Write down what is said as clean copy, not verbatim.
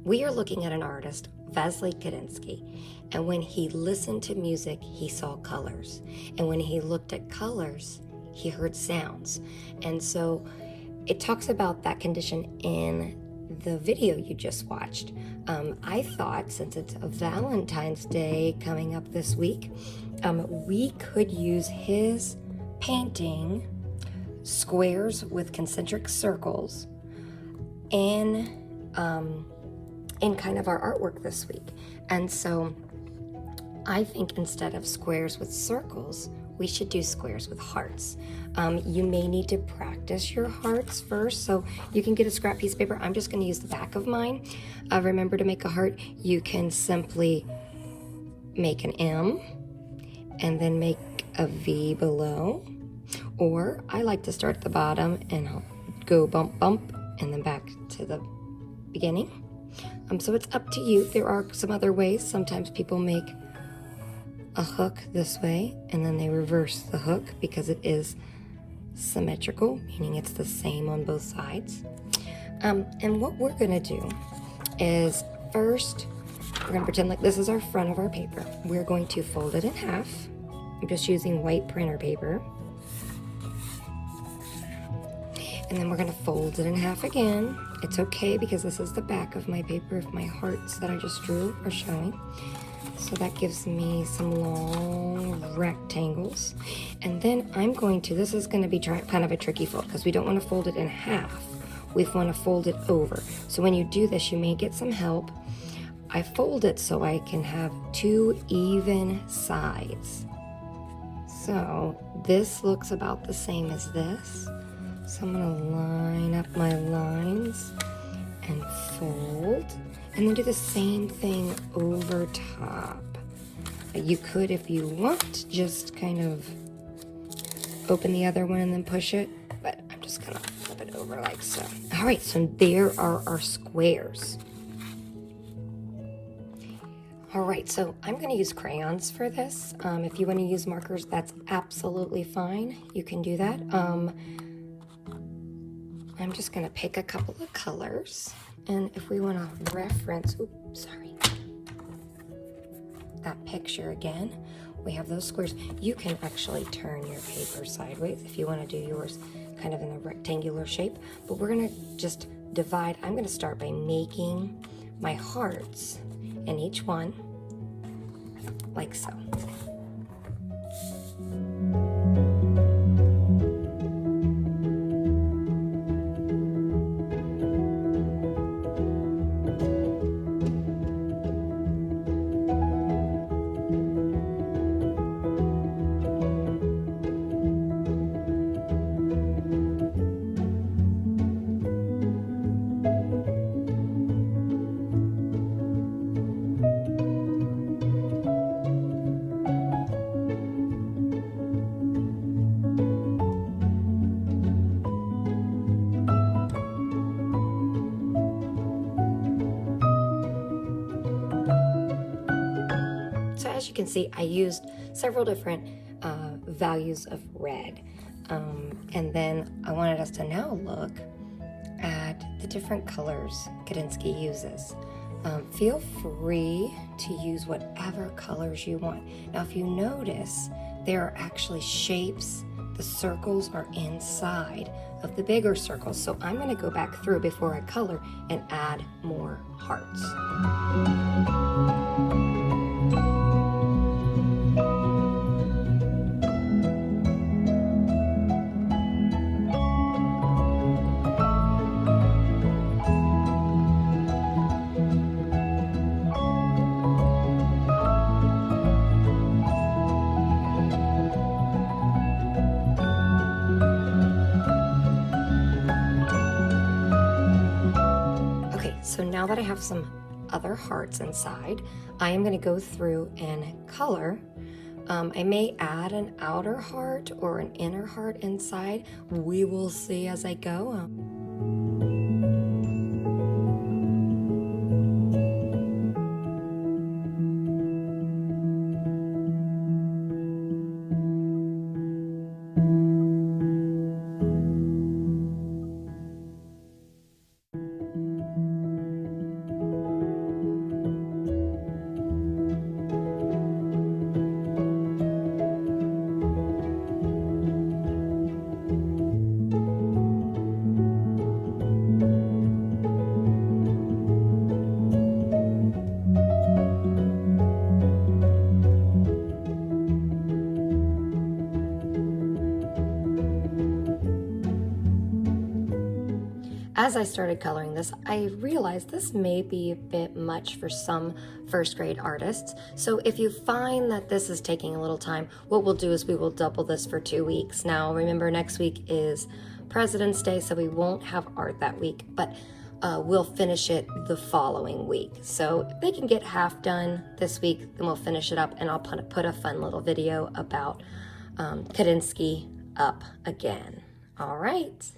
We are looking at an artist, Vasily Kandinsky, and when he listened to music, he saw colors. And when he looked at colors, he heard sounds. And so it talks about that condition in the video you just watched. I thought, since it's a Valentine's Day coming up this week, we could use his painting, Squares with Concentric Circles, in kind of our artwork this week. And so I think instead of squares with circles, we should do squares with hearts. You may need to practice your hearts first, so you can get a scrap piece of paper. I'm just going to use the back of mine. Remember, to make a heart, you can simply make an M and then make a V below, or I like to start at the bottom and I'll go bump bump and then back to the beginning. So it's up to you. There are some other ways. Sometimes people make a hook this way and then they reverse the hook because it is symmetrical, meaning it's the same on both sides. And what we're gonna do is, first we're gonna pretend like this is our front of our paper. We're going to fold it in half. I'm just using white printer paper. And then we're gonna fold it in half again. It's okay because this is the back of my paper if my hearts that I just drew are showing. So that gives me some long rectangles. And then I'm going to, this is gonna be kind of a tricky fold because we don't wanna fold it in half. We wanna fold it over. So when you do this, you may get some help. I fold it so I can have two even sides. So this looks about the same as this. So I'm gonna line up my lines and fold, and then do the same thing over top. You could, if you want, just kind of open the other one and then push it, but I'm just gonna flip it over like so. All right, so there are our squares. All right, so I'm gonna use crayons for this. If you wanna use markers, that's absolutely fine. You can do that. I'm just gonna pick a couple of colors, and if we wanna reference, that picture again, we have those squares. You can actually turn your paper sideways if you wanna do yours kind of in a rectangular shape, but we're gonna just divide. I'm gonna start by making my hearts in each one, like so. So as you can see, I used several different values of red. And then I wanted us to now look at the different colors Kandinsky uses. Feel free to use whatever colors you want. Now, if you notice, there are actually shapes. The circles are inside of the bigger circles. So I'm gonna go back through before I color and add more hearts. So now that I have some other hearts inside, I am going to go through and color. I may add an outer heart or an inner heart inside. We will see as I go. as I started coloring this, I realized this may be a bit much for some first grade artists. So if you find that this is taking a little time, what we'll do is we will double this for 2 weeks. Now, remember, next week is President's Day, so we won't have art that week, but we'll finish it the following week. So they can get half done this week, then we'll finish it up, and I'll put a fun little video about Kandinsky up again. All right.